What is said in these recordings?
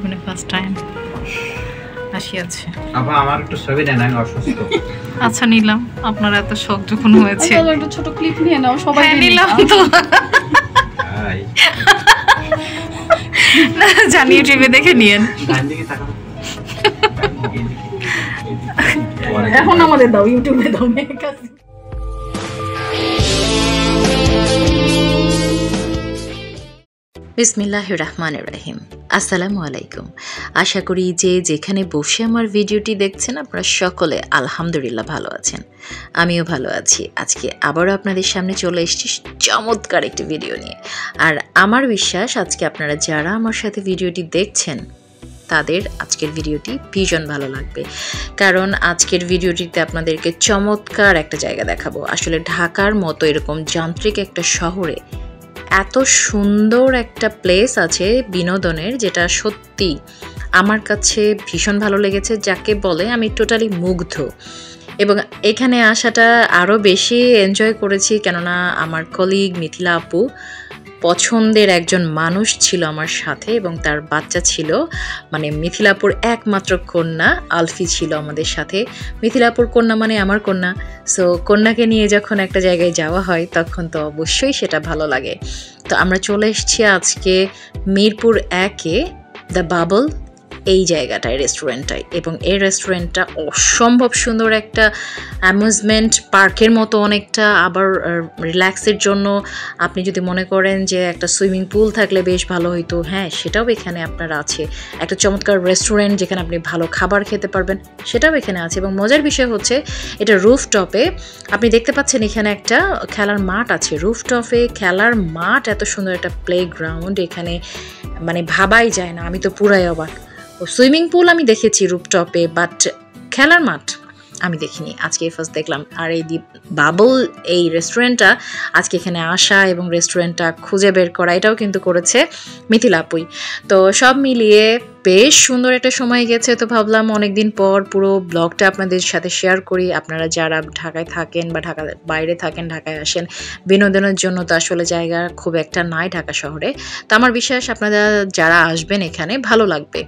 জীবনে first time আসি আছে। আপা আমার একটু ছবি দেন, আমি অসুস্থ। আচ্ছা নিলাম, আপনার এত শখ যখন হয়েছে একটা ছোট ক্লিপ নিয়ে নাও সবাই। নিলাম তো জানি ইউটিউবে দেখে নিয়েন। এখন আমাদের দাও, ইউটিউবে দাও মেয়ের কাছে। বিসমিল্লাহির রহমানির রহিম। আসসালামু আলাইকুম। আশা করি যে যেখানে বসে আমার ভিডিওটি দেখছেন আপনারা সকলে আলহামদুলিল্লাহ ভালো আছেন। আমিও ভালো আছি। আজকে আবারও আপনাদের সামনে চলে এসেছি চমৎকার একটি ভিডিও নিয়ে। আর আমার বিশ্বাস আজকে আপনারা যারা আমার সাথে ভিডিওটি দেখছেন তাদের আজকের ভিডিওটি ভীষণ ভালো লাগবে, কারণ আজকের ভিডিওটিতে আপনাদেরকে চমৎকার একটা জায়গা দেখাবো। আসলে ঢাকার মতো এরকম যান্ত্রিক একটা শহরে এত সুন্দর একটা প্লেস আছে বিনোদনের, যেটা সত্যি আমার কাছে ভীষণ ভালো লেগেছে, যাকে বলে আমি টোটালি মুগ্ধ। এবং এখানে আসাটা আরও বেশি এনজয় করেছি, কেননা আমার কলিগ মিথিলা আপু পছন্দের একজন মানুষ ছিল আমার সাথে এবং তার বাচ্চা ছিল, মানে মিথিলাপুর একমাত্র কন্যা আলফি ছিল আমাদের সাথে। মিথিলাপুর কন্যা মানে আমার কন্যা, সো কন্যাকে নিয়ে যখন একটা জায়গায় যাওয়া হয় তখন তো অবশ্যই সেটা ভালো লাগে। তো আমরা চলে এসেছি আজকে মিরপুর 1-এ দ্য বাবল এই জায়গাটায়, রেস্টুরেন্টটায়। এবং এই রেস্টুরেন্টটা অসম্ভব সুন্দর, একটা অ্যামিউজমেন্ট পার্কের মতো অনেকটা। আবার রিল্যাক্সের জন্য আপনি যদি মনে করেন যে একটা সুইমিং পুল থাকলে বেশ ভালো হইতো, হ্যাঁ সেটাও এখানে আপনার আছে। একটা চমৎকার রেস্টুরেন্ট যেখানে আপনি ভালো খাবার খেতে পারবেন সেটাও এখানে আছে। এবং মজার বিষয় হচ্ছে এটা রুফটপে, আপনি দেখতে পাচ্ছেন এখানে একটা খেলার মাঠ আছে। রুফটপে খেলার মাঠ, এত সুন্দর একটা প্লেগ্রাউন্ড, এখানে মানে ভাবাই যায় না। আমি তো পুরাই অবাক। সুইমিং পুল আমি দেখেছি রুফটপে, বাট খেলার মাঠ আমি দেখিনি, আজকে ফার্স্ট দেখলাম। আর এই বাবল এই রেস্টুরেন্টটা আজকে এখানে আসা এবং রেস্টুরেন্টটা খুঁজে বের করা, এটাও কিন্তু করেছে মিথিলা আপুই। তো সব মিলিয়ে বেশ সুন্দর একটা সময় গেছে। তো ভাবলাম অনেকদিন পর পুরো ব্লগটা আপনাদের সাথে শেয়ার করি। আপনারা যারা ঢাকায় থাকেন বা ঢাকার বাইরে থাকেন, ঢাকায় আসেন বিনোদনের জন্য, তো আসলে জায়গা খুব একটা নাই ঢাকা শহরে। তো আমার বিশ্বাস আপনারা যারা আসবেন এখানে ভালো লাগবে।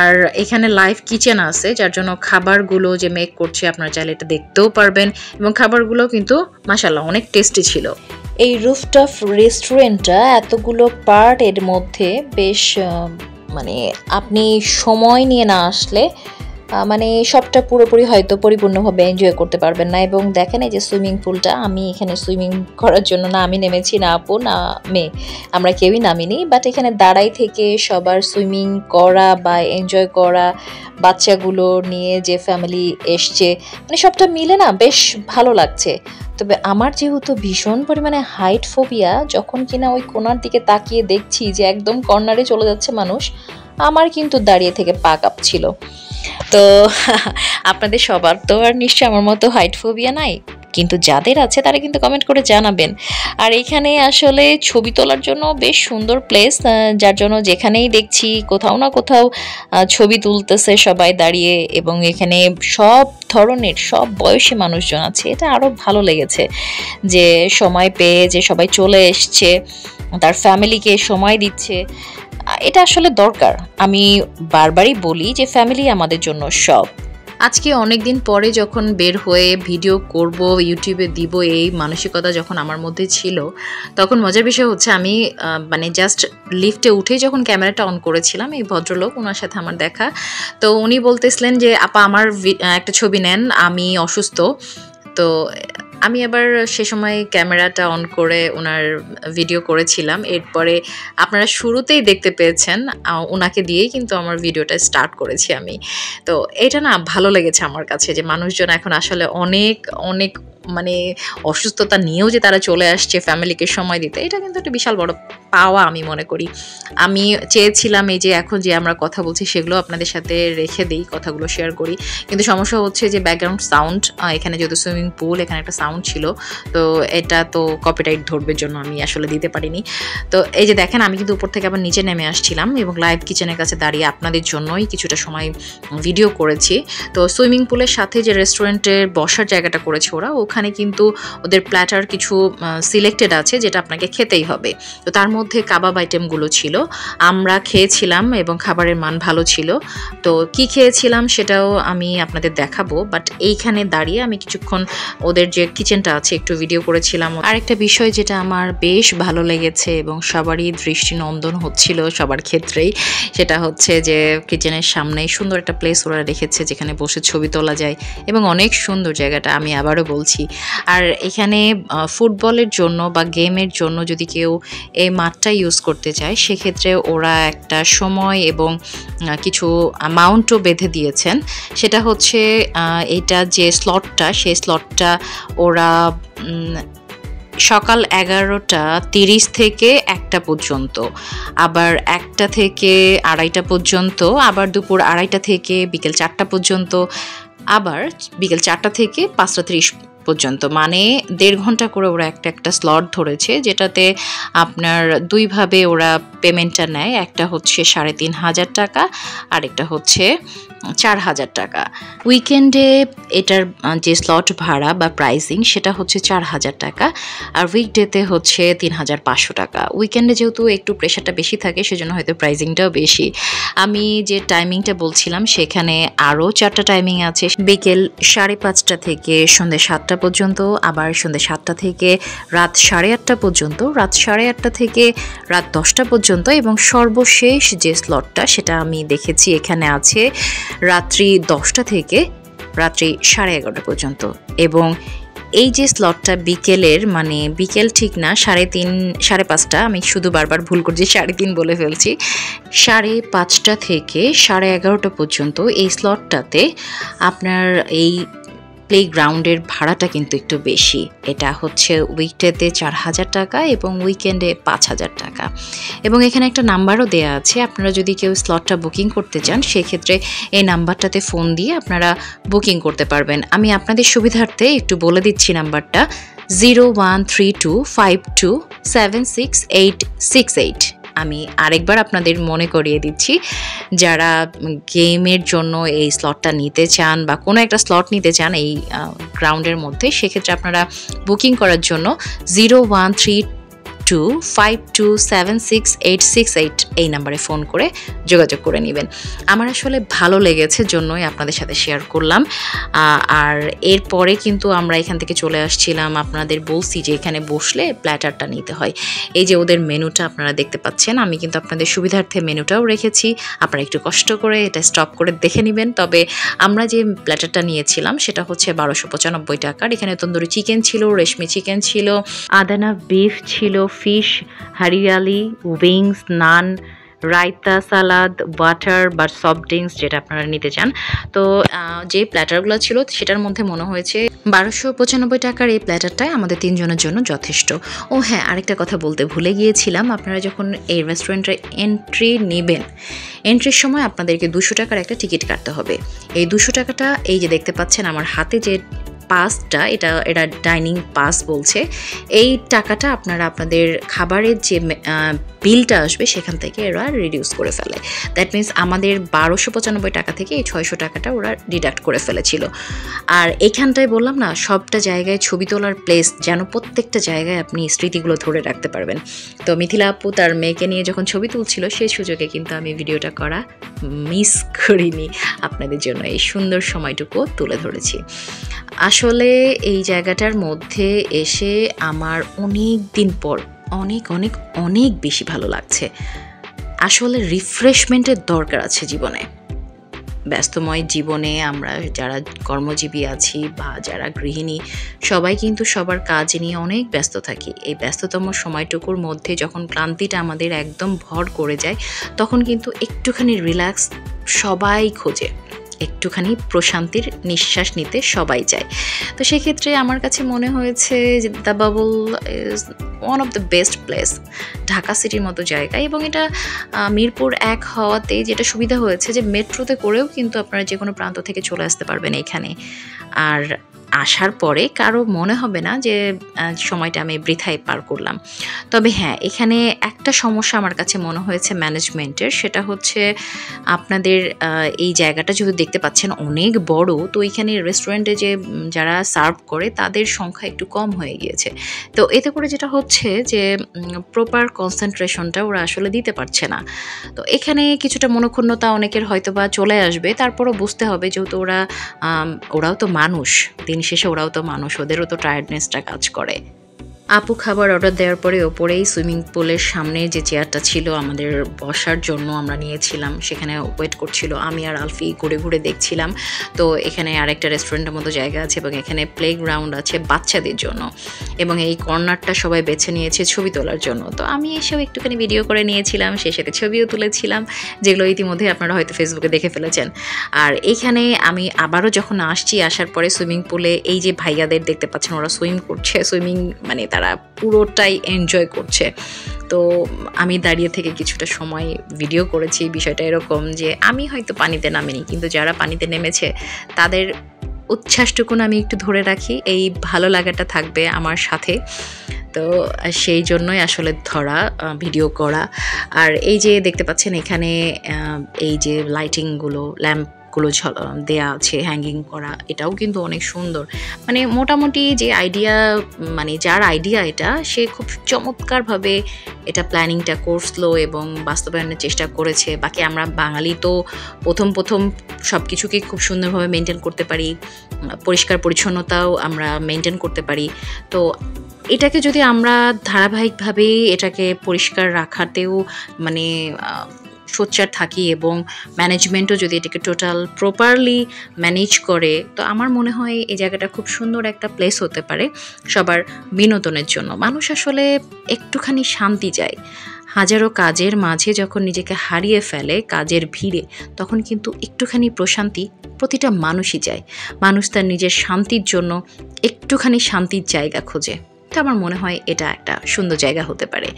আর এখানে লাইভ কিচেন আছে, যার জন্য খাবারগুলো যে মেক করছে আপনারা চাইলে এটা দেখতেও পারবেন। এবং খাবারগুলো কিন্তু মাশাআল্লাহ অনেক টেস্টি ছিল। এই রুফটপ রেস্টুরেন্টটা এতগুলো পার্ট, এর মধ্যে বেশ মানে আপনি সময় নিয়ে না আসলে মানে সবটা পুরোপুরি হয়তো পরিপূর্ণভাবে এনজয় করতে পারবেন না। এবং দেখেন এই যে সুইমিং পুলটা, আমি এখানে সুইমিং করার জন্য না আমি নেমেছি, না আপু না মেয়ে, আমরা কেউই নামিনি। বাট এখানে দাঁড়াই থেকে সবার সুইমিং করা বা এনজয় করা, বাচ্চাগুলো নিয়ে যে ফ্যামিলি এসছে, মানে সবটা মিলে না বেশ ভালো লাগছে। তবে আমার যেহেতু ভীষণ পরিমাণে হাইট ফোবিয়া, যখন কিনা ওই কোণার দিকে তাকিয়ে দেখছি যে একদম কর্নারে চলে যাচ্ছে মানুষ, আমার কিন্তু দাঁড়িয়ে থেকে পা কাঁপছিল। তো আপনাদের সবার তো আর নিশ্চয়ই আমার মতো হাইট ফোবিয়া নাই, কিন্তু যাদের আছে তারা কিন্তু কমেন্ট করে জানাবেন। আর এখানে আসলে ছবি তোলার জন্য বেশ সুন্দর প্লেস, যার জন্য যেখানেই দেখছি কোথাও না কোথাও ছবি তুলতেছে সবাই দাঁড়িয়ে। এবং এখানে সব ধরনের সব বয়সী মানুষজন আছে, এটা আরও ভালো লেগেছে যে সময় পেয়ে যে সবাই চলে এসছে, তার ফ্যামিলিকে সময় দিচ্ছে। এটা আসলে দরকার। আমি বারবারই বলি যে ফ্যামিলি আমাদের জন্য সব। আজকে অনেক দিন পরে যখন বের হয়ে ভিডিও করব, ইউটিউবে দিব, এই মানসিকতা যখন আমার মধ্যে ছিল, তখন মজার বিষয় হচ্ছে আমি মানে জাস্ট লিফটে উঠে যখন ক্যামেরাটা অন করেছিলাম, এই ভদ্রলোক, ওনার সাথে আমার দেখা। তো উনি বলতেছিলেন যে আপা আমার একটা ছবি নেন, আমি অসুস্থ। তো আমি আবার সে সময় ক্যামেরাটা অন করে ওনার ভিডিও করেছিলাম। এরপরে আপনারা শুরুতেই দেখতে পেয়েছেন ওনাকে দিয়েই কিন্তু আমার ভিডিওটা স্টার্ট করেছি আমি। তো এটা না ভালো লেগেছে আমার কাছে, যে মানুষজন এখন আসলে অনেক অনেক মানে অসুস্থতা নিয়েও যে তারা চলে আসছে ফ্যামিলিকে সময় দিতে, এটা কিন্তু একটা বিশাল বড় পাওয়া আমি মনে করি। আমি চেয়েছিলাম এই যে এখন যে আমরা কথা বলছি সেগুলো আপনাদের সাথে রেখে দিই, কথাগুলো শেয়ার করি, কিন্তু সমস্যা হচ্ছে যে ব্যাকগ্রাউন্ড সাউন্ড, এখানে যেহেতু সুইমিং পুল, এখানে একটা সাউন্ড ছিল, তো এটা তো কপিরাইট ধরবে জন্য আমি আসলে দিতে পারিনি। তো এই যে দেখেন আমি কিন্তু উপর থেকে আবার নিচে নেমে আসছিলাম এবং লাইভ কিচেনের কাছে দাঁড়িয়ে আপনাদের জন্যই কিছুটা সময় ভিডিও করেছি। তো সুইমিং পুলের সাথে যে রেস্টুরেন্টের বসার জায়গাটা করেছে ওরা, ওখানে কিন্তু ওদের প্ল্যাটার কিছু সিলেক্টেড আছে যেটা আপনাকে খেতেই হবে। তো তার মধ্যে কাবাব আইটেমগুলো ছিল, আমরা খেয়েছিলাম এবং খাবারের মান ভালো ছিল। তো কি খেয়েছিলাম সেটাও আমি আপনাদের দেখাবো, বাট এইখানে দাঁড়িয়ে আমি কিছুক্ষণ ওদের যে কিচেনটা আছে একটু ভিডিও করেছিলাম। আরেকটা বিষয় যেটা আমার বেশ ভালো লেগেছে এবং সবারই দৃষ্টিনন্দন হচ্ছিল সবার ক্ষেত্রেই, সেটা হচ্ছে যে কিচেনের সামনেই সুন্দর একটা প্লেস ওরা রেখেছে যেখানে বসে ছবি তোলা যায় এবং অনেক সুন্দর জায়গাটা, আমি আবারও বলছি। আর এখানে ফুটবলের জন্য বা গেমের জন্য যদি কেউ এই মাঠটা ইউজ করতে চায় সেক্ষেত্রে ওরা একটা সময় এবং কিছু অ্যামাউন্টও বেঁধে দিয়েছেন। সেটা হচ্ছে এটা যে স্লটটা, সেই স্লটটা ওরা সকাল 11:30 থেকে 1টা পর্যন্ত, আবার 1টা থেকে 2:30 পর্যন্ত, আবার দুপুর 2:30 থেকে বিকেল 4টা পর্যন্ত, আবার বিকেল 4টা থেকে 5:30 পর্যন্ত, মানে 1.5 ঘন্টা করে ওরা একটা স্লট ধরেছে, যেটাতে আপনার দুইভাবে ওরা পেমেন্টটা নেয়। একটা হচ্ছে 3,500 টাকা আর একটা হচ্ছে 4,000 টাকা। উইকেন্ডে এটার যে স্লট ভাড়া বা প্রাইসিং সেটা হচ্ছে 4,000 টাকা, আর উইকডেতে হচ্ছে 3,500 টাকা। উইকেন্ডে যেহেতু একটু প্রেশারটা বেশি থাকে সেজন্য হয়তো প্রাইসিংটাও বেশি। আমি যে টাইমিংটা বলছিলাম সেখানে আরও 4টা টাইমিং আছে, বিকেল 5:30 থেকে সন্ধ্যে 7টা পর্যন্ত, আবার সন্ধ্যে 7টা থেকে রাত 8:30 পর্যন্ত, রাত 8:30 থেকে রাত 10টা পর্যন্ত, এবং সর্বশেষ যে স্লটটা সেটা আমি দেখেছি এখানে আছে রাত্রি 10টা থেকে রাত্রি 11:30 পর্যন্ত। এবং এই যে স্লটটা বিকেলের, মানে বিকেল ঠিক না, 3:30 5:30, আমি শুধু বারবার ভুল করছি, 3:30 বলে ফেলছি, 5:30 থেকে 11:30 পর্যন্ত এই স্লটটাতে আপনার এই প্লেগ্রাউন্ডের ভাড়াটা কিন্তু একটু বেশি। এটা হচ্ছে উইকডেতে 4,000 টাকা এবং উইকেন্ডে 5,000 টাকা। এবং এখানে একটা নাম্বারও দেয়া আছে, আপনারা যদি কেউ স্লটটা বুকিং করতে চান সেক্ষেত্রে এই নাম্বারটাতে ফোন দিয়ে আপনারা বুকিং করতে পারবেন। আমি আপনাদের সুবিধার্থে একটু বলে দিচ্ছি নাম্বারটা, 013252766868। আমি আরেকবার আপনাদের মনে করিয়ে দিচ্ছি, যারা গেমের জন্য এই স্লটটা নিতে চান বা কোনো একটা স্লট নিতে চান এই গ্রাউন্ডের মধ্যে, সেক্ষেত্রে আপনারা বুকিং করার জন্য 013252766868 এই নাম্বারে ফোন করে যোগাযোগ করে নেবেন। আমার আসলে ভালো লেগেছে জন্যই আপনাদের সাথে শেয়ার করলাম। আর এরপরে কিন্তু আমরা এখান থেকে চলে আসছিলাম, আপনাদের বলছি যে এখানে বসলে প্ল্যাটারটা নিতে হয়। এই যে ওদের মেনুটা আপনারা দেখতে পাচ্ছেন, আমি কিন্তু আপনাদের সুবিধার্থে মেনুটাও রেখেছি, আপনারা একটু কষ্ট করে এটা স্টপ করে দেখে নেবেন। তবে আমরা যে প্ল্যাটারটা নিয়েছিলাম সেটা হচ্ছে 1295 টাকার। এখানে তন্দুরি চিকেন ছিল, রেশমি চিকেন ছিল, আদানা বিফ ছিল, ফিশ, হারিয়ালি, উইংস, নান, রায়তা, সালাদ, ওয়াটার বা সফট ড্রিঙ্কস যেটা আপনারা নিতে চান। তো যে প্ল্যাটারগুলো ছিল সেটার মধ্যে মনে হয়েছে 1295 টাকার এই প্ল্যাটারটাই আমাদের 3 জনের জন্য যথেষ্ট। ও হ্যাঁ, আরেকটা কথা বলতে ভুলে গিয়েছিলাম, আপনারা যখন এই রেস্টুরেন্টের এন্ট্রি নেবেন, এন্ট্রির সময় আপনাদেরকে 200 টাকার একটা টিকিট কাটতে হবে। এই 200 টাকাটা এই যে দেখতে পাচ্ছেন আমার হাতে যে পাসটা, এটা ডাইনিং পাস বলছে, এই টাকাটা আপনারা আপনাদের খাবারের যে বিলটা আসবে সেখান থেকে এরা রিডিউস করে ফেলে। দ্যাট মিনস আমাদের 1295 টাকা থেকে এই 600 টাকাটা ওরা ডিডাক্ট করে ফেলেছিল। আর এখানটায় বললাম না, সবটা জায়গায় ছবি তোলার প্লেস, যেন প্রত্যেকটা জায়গায় আপনি স্মৃতিগুলো ধরে রাখতে পারবেন। তো মিথিলা আপু তার মেয়েকে নিয়ে যখন ছবি তুলছিল সেই সুযোগে কিন্তু আমি ভিডিওটা করা মিস করিনি, আপনাদের জন্য এই সুন্দর সময়টুকু তুলে ধরেছি। আসলে এই জায়গাটার মধ্যে এসে আমার অনেক দিন পর অনেক অনেক অনেক বেশি ভালো লাগছে। আসলে রিফ্রেশমেন্টের দরকার আছে জীবনে। ব্যস্তময় জীবনে আমরা যারা কর্মজীবী আছি বা যারা গৃহিণী, সবাই কিন্তু সবার কাজ নিয়ে অনেক ব্যস্ত থাকি। এই ব্যস্ততম সময়টুকুর মধ্যে যখন ক্লান্তিটা আমাদের একদম ভর করে যায়, তখন কিন্তু একটুখানি রিল্যাক্স সবাই খোঁজে, একটুখানি প্রশান্তির নিঃশ্বাস নিতে সবাই চায়। তো সেক্ষেত্রে আমার কাছে মনে হয়েছে যে the bubble is one of the best place, Dhaka সিটির মতো জায়গা। এবং এটা মিরপুর 1 হওয়াতে যেটা সুবিধা হয়েছে যে মেট্রোতে করেও কিন্তু আপনারা যে কোনো প্রান্ত থেকে চলে আসতে পারবেন এখানে। আর আসার পরে কারো মনে হবে না যে সময়টা আমি বৃথায় পার করলাম। তবে হ্যাঁ, এখানে একটা সমস্যা আমার কাছে মনে হয়েছে ম্যানেজমেন্টের, সেটা হচ্ছে আপনাদের এই জায়গাটা যেহেতু দেখতে পাচ্ছেন অনেক বড়, তো এখানে রেস্টুরেন্টে যে যারা সার্ভ করে তাদের সংখ্যা একটু কম হয়ে গিয়েছে। তো এতে করে যেটা হচ্ছে যে প্রপার কনসেন্ট্রেশনটা ওরা আসলে দিতে পারছে না। তো এখানে কিছুটা মনোক্ষুণ্ণতা অনেকের হয়তো বা চলে আসবে, তারপরও বুঝতে হবে যেহেতু ওরাও তো মানুষ, দিন শেষে ওরাও তো মানুষ, ওদেরও তো টায়ার্ডনেসটা কাজ করে। আপু খাবার অর্ডার দেওয়ার পরে ওপরেই সুইমিং পুলের সামনে যে চেয়ারটা ছিল আমাদের বসার জন্য আমরা নিয়েছিলাম, সেখানে ওয়েট করছিল। আমি আর আলফি ঘুরে ঘুরে দেখছিলাম। তো এখানে আরেকটা রেস্টুরেন্টের মতো জায়গা আছে এবং এখানে প্লে গ্রাউন্ড আছে বাচ্চাদের জন্য, এবং এই কর্নারটা সবাই বেছে নিয়েছে ছবি তোলার জন্য। তো আমি এসব একটুখানি ভিডিও করে নিয়েছিলাম, সেই সাথে ছবিও তুলেছিলাম, যেগুলো ইতিমধ্যে আপনারা হয়তো ফেসবুকে দেখে ফেলেছেন। আর এইখানে আমি আবারও যখন আসার পরে সুইমিং পুলে এই যে ভাইয়াদের দেখতে পাচ্ছেন, ওরা সুইমিং মানে তারা পুরোটাই এনজয় করছে। তো আমি দাঁড়িয়ে থেকে কিছুটা সময় ভিডিও করেছি। বিষয়টা এরকম যে আমি হয়তো পানিতে নামিনি, কিন্তু যারা পানিতে নেমেছে তাদের উচ্ছ্বাসটুকুন আমি একটু ধরে রাখি, এই ভালো লাগাটা থাকবে আমার সাথে। তো সেই জন্যই আসলে ধরা ভিডিও করা। আর এই যে দেখতে পাচ্ছেন এখানে এই যে লাইটিংগুলো, ল্যাম্পগুলো দেয়া আছে হ্যাঙ্গিং করা, এটাও কিন্তু অনেক সুন্দর। মানে মোটামুটি যে আইডিয়া, মানে যার আইডিয়া এটা, সে খুব চমৎকারভাবে এটা প্ল্যানিংটা করলো এবং বাস্তবায়নের চেষ্টা করেছে। বাকি আমরা বাঙালি তো প্রথম সব কিছুকে খুব সুন্দরভাবে মেনটেন করতে পারি, পরিষ্কার পরিচ্ছন্নতাও আমরা মেনটেন করতে পারি। তো এটাকে যদি আমরা ধারাবাহিকভাবে এটাকে পরিষ্কার রাখাতেও মানে সোচ্চার থাকি এবং ম্যানেজমেন্টও যদি এটাকে টোটাল প্রপারলি ম্যানেজ করে, তো আমার মনে হয় এই জায়গাটা খুব সুন্দর একটা প্লেস হতে পারে সবার বিনোদনের জন্য। মানুষ আসলে একটুখানি শান্তি চায়। হাজারো কাজের মাঝে যখন নিজেকে হারিয়ে ফেলে কাজের ভিড়ে, তখন কিন্তু একটুখানি প্রশান্তি প্রতিটা মানুষই চায়। মানুষ তার নিজের শান্তির জন্য একটুখানি শান্তির জায়গা খোঁজে। তো আমার মনে হয় এটা একটা সুন্দর জায়গা হতে পারে।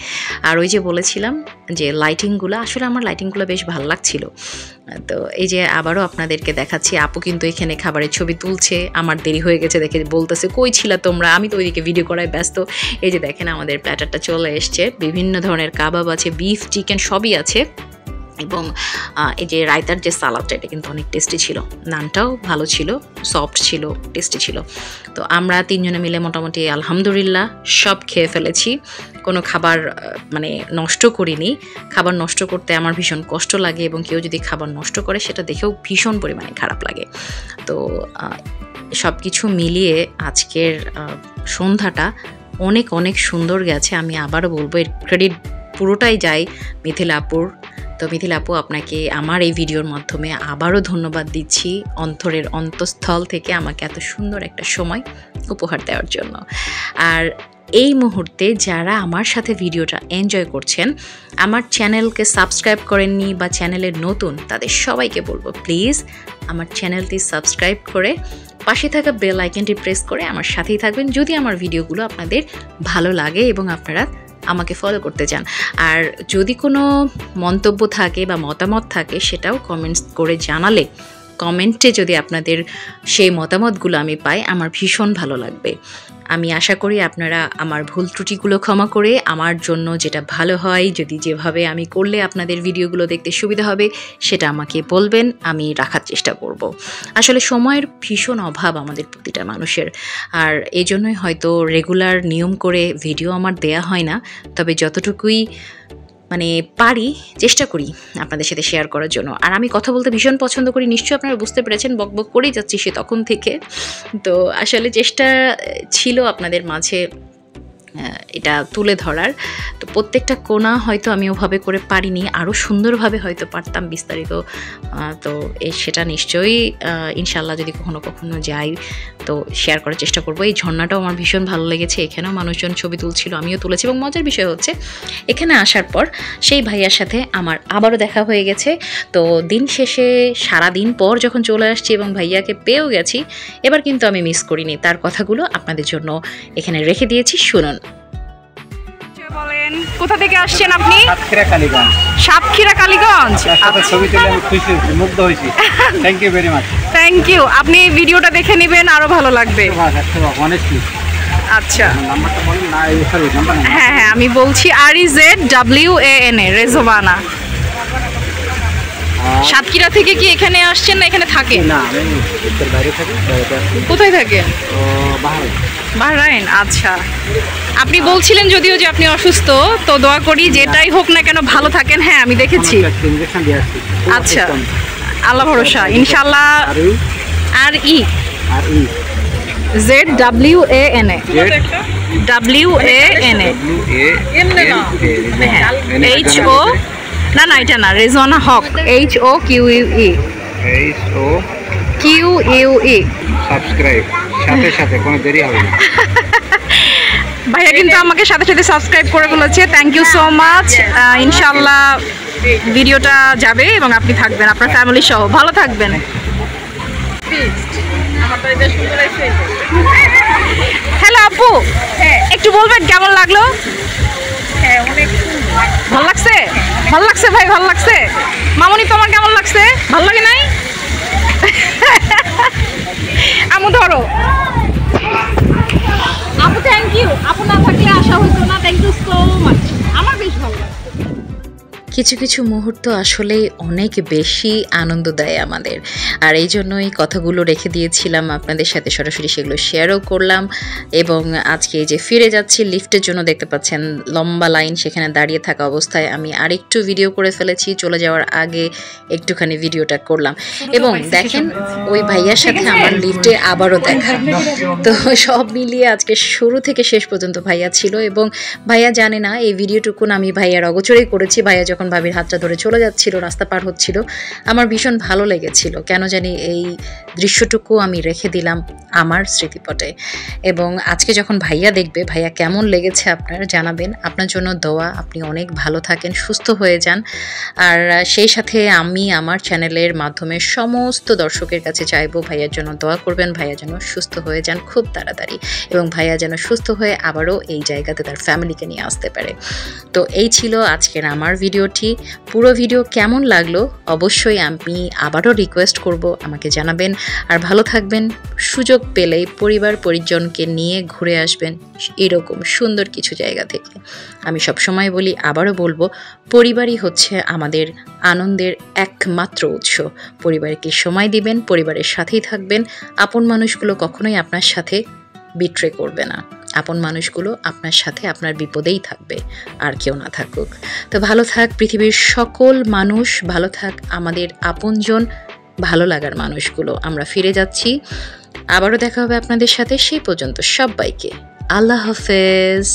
আর ওই যে বলেছিলাম যে লাইটিংগুলো, আসলে আমার লাইটিংগুলো বেশ ভালো লাগছিল। তো এই যে আবারও আপনাদেরকে দেখাচ্ছি, আপু কিন্তু এখানে খাবারের ছবি তুলছে। আমার দেরি হয়ে গেছে দেখে বলতেছে, কই ছিলা তোমরা, আমি তো ওইদিকে ভিডিও করায় ব্যস্ত। এই যে দেখেন আমাদের প্ল্যাটারটা চলে এসছে, বিভিন্ন ধরনের কাবাব আছে, বিফ, চিকেন সবই আছে। এবং এই যে রায়তার যে সালাদটা, এটা কিন্তু অনেক টেস্টি ছিল। নানটাও ভালো ছিল, সফট ছিল, টেস্টি ছিল। তো আমরা তিনজনে মিলে মোটামুটি আলহামদুলিল্লাহ সব খেয়ে ফেলেছি। কোনো খাবার মানে নষ্ট করিনি। খাবার নষ্ট করতে আমার ভীষণ কষ্ট লাগে, এবং কেউ যদি খাবার নষ্ট করে সেটা দেখেও ভীষণ পরিমাণে খারাপ লাগে। তো সব কিছু মিলিয়ে আজকের সন্ধ্যাটা অনেক অনেক সুন্দর গেছে। আমি আবারও বলবো, এর ক্রেডিট পুরোটাই যায় মিথিলা আপুর। তো মিথিলা আপু, আপনাকে আমার এই ভিডিওর মাধ্যমে আবারও ধন্যবাদ দিচ্ছি অন্তরের অন্তঃস্থল থেকে আমাকে এত সুন্দর একটা সময় উপহার দেওয়ার জন্য। আর এই মুহূর্তে যারা আমার সাথে ভিডিওটা এনজয় করছেন, আমার চ্যানেলকে সাবস্ক্রাইব করেননি বা চ্যানেলের নতুন, তাদের সবাইকে বলবো প্লিজ আমার চ্যানেলটি সাবস্ক্রাইব করে পাশে থাকা বেল আইকনটি প্রেস করে আমার সাথেই থাকবেন, যদি আমার ভিডিওগুলো আপনাদের ভালো লাগে এবং আপনারা আমাকে ফলো করতে চান। আর যদি কোনো মন্তব্য থাকে বা মতামত থাকে, সেটাও কমেন্টস করে জানালে, কমেন্টে যদি আপনাদের সেই মতামতগুলো আমি পাই, আমার ভীষণ ভালো লাগবে। আমি আশা করি আপনারা আমার ভুল ত্রুটিগুলো ক্ষমা করে আমার জন্য যেটা ভালো হয়, যদি যেভাবে আমি করলে আপনাদের ভিডিওগুলো দেখতে সুবিধা হবে, সেটা আমাকে বলবেন, আমি রাখার চেষ্টা করব। আসলে সময়ের ভীষণ অভাব আমাদের প্রতিটা মানুষের, আর এই জন্যই হয়তো রেগুলার নিয়ম করে ভিডিও আমার দেয়া হয় না। তবে যতটুকুই মানে পারি চেষ্টা করি আপনাদের সাথে শেয়ার করার জন্য। আর আমি কথা বলতে ভীষণ পছন্দ করি, নিশ্চয়ই আপনারা বুঝতে পেরেছেন, বকবক করেই যাচ্ছি সে তখন থেকে। তো আসলে চেষ্টা ছিল আপনাদের মাঝে এটা তুলে ধরার। তো প্রত্যেকটা কোণা হয়তো আমি ওভাবে করে পারিনি, আরও সুন্দরভাবে হয়তো পারতাম বিস্তারিত। তো সেটা নিশ্চয়ই ইনশাল্লাহ যদি কখনো যাই তো শেয়ার করার চেষ্টা করব। এই ঝর্ণাটাও আমার ভীষণ ভালো লেগেছে, এখানেও মানুষজন ছবি তুলছিল, আমিও তুলেছি। এবং মজার বিষয় হচ্ছে, এখানে আসার পর সেই ভাইয়ার সাথে আমার আবারও দেখা হয়ে গেছে। তো দিন শেষে সারাদিন পর যখন চলে আসছি এবং ভাইয়াকে পেয়েও গেছি, এবার কিন্তু আমি মিস করিনি। তার কথাগুলো আপনাদের জন্য এখানে রেখে দিয়েছি, শুনুন। বলেন আসছেন? কোথা থেকে আসছেন আপনি? সাতক্ষীরা কালীগঞ্জ। সাতক্ষীরা কালীগঞ্জ। আপনার সাথে ছবি তুলে আমি খুশি হয়েছি, মুগ্ধ হয়েছি। Thank you very much. Thank you. আপনি এই ভিডিওটা দেখে নেবেন, আরো ভালো লাগবে। অনেস্টলি আচ্ছা নাম্বারটা বলুন না, সরি নাম্বার না। হ্যাঁ হ্যাঁ আমি বলছি REZWANA রেজওয়ানা। সাতক্ষীরা থেকে কি এখানে আসছেন না এখানে থাকেন? না আমি উত্তর বাইরে থাকি, বাইরে আসছি। কোথায় থাকেন? বাহারে। বাহরাইন। আচ্ছা আপনি বলছিলেন যদিও যে আপনি অসুস্থ, তো দোয়া করি যেটাই হোক না কেন ভালো থাকেন। হ্যাঁ আমি দেখেছি। ইনজেকশন দিয়ে আসছি। আচ্ছা আল্লাহ ভরসা ইনশাআল্লাহ। REZWANA HO না না এটা না, রেজওয়ানা হক HOQUE সাবস্ক্রাইব সাথে সাথে কোনো দেরি হবে না। ভাইয়া কিন্তু আমাকে সাথে সাথে সাবস্ক্রাইব করে বলেছে। Thank you so much. ইনশাআল্লাহ ভিডিওটা যাবে এবং আপনি থাকবেন আপনার ফ্যামিলি সহ, ভালো থাকবেন। হ্যালো আপু, একটু বলবেন কেমন লাগলো? ভালো লাগছে? ভালো লাগছে ভাই, ভালো লাগছে। মামুনি তোমার কেমন লাগছে? ভালো লাগে নাই? আমু ধরো। আপু থ্যাংক ইউ। আপু না থাকলে আসা হতো না। Thank you so much. আমার বেশ ভালো লাগছে। কিছু কিছু মুহূর্ত আসলেই অনেক বেশি আনন্দ দেয় আমাদের, আর এই জন্যই কথাগুলো রেখে দিয়েছিলাম আপনাদের সাথে, সরাসরি সেগুলো শেয়ারও করলাম। এবং আজকে যে ফিরে যাচ্ছি লিফটের জন্য দেখতে পাচ্ছেন লম্বা লাইন, সেখানে দাঁড়িয়ে থাকা অবস্থায় আমি আরেকটু ভিডিও করে ফেলেছি। চলে যাওয়ার আগে একটুখানি ভিডিওটা করলাম এবং দেখেন ওই ভাইয়ার সাথে আমার লিফটে আবারও দেখা। তো সব মিলিয়ে আজকে শুরু থেকে শেষ পর্যন্ত ভাইয়া ছিল এবং ভাইয়া জানে না এই ভিডিওটুকুন আমি ভাইয়ার অগোচরেই করেছি। ভাইয়া যখন ভাবির হাতটা ধরে চলে যাচ্ছিল, রাস্তা পার হচ্ছিল, আমার ভীষণ ভালো লেগেছিল। কেন জানি এই দৃশ্যটুকু আমি রেখে দিলাম আমার স্মৃতিপটে। এবং আজকে যখন ভাইয়া দেখবে, ভাইয়া কেমন লেগেছে আপনার জানাবেন। আপনার জন্য দোয়া, আপনি অনেক ভালো থাকেন, সুস্থ হয়ে যান। আর সেই সাথে আমি আমার চ্যানেলের মাধ্যমে সমস্ত দর্শকের কাছে চাইবো ভাইয়ার জন্য দোয়া করবেন, ভাইয়া যেন সুস্থ হয়ে যান খুব তাড়াতাড়ি এবং ভাইয়া যেন সুস্থ হয়ে আবারও এই জায়গাতে তার ফ্যামিলিকে নিয়ে আসতে পারে। তো এই ছিল আজকের আমার ভিডিওটি। পুরো ভিডিও কেমন লাগলো অবশ্যই আমি আবারও রিকোয়েস্ট করব, আমাকে জানাবেন। আর ভালো থাকবেন, সুযোগ পেলেই পরিবার পরিজনকে নিয়ে ঘুরে আসবেন এরকম সুন্দর কিছু জায়গা থেকে। আমি সবসময় বলি, আবারও বলবো, পরিবারই হচ্ছে আমাদের আনন্দের একমাত্র উৎস। পরিবারকে সময় দিবেন, পরিবারের সাথেই থাকবেন। আপন মানুষগুলো কখনোই আপনার সাথে বিট্রে করবে না। আপন মানুষগুলো আপনার সাথে আপনার বিপদেই থাকবে, আর কেউ না থাকুক। তো ভালো থাক পৃথিবীর সকল মানুষ, ভালো থাক আমাদের আপনজন, ভালো লাগার মানুষগুলো। আমরা ফিরে যাচ্ছি, আবারও দেখা হবে আপনাদের সাথে। সেই পর্যন্ত সবাইকে আল্লাহ হাফেজ।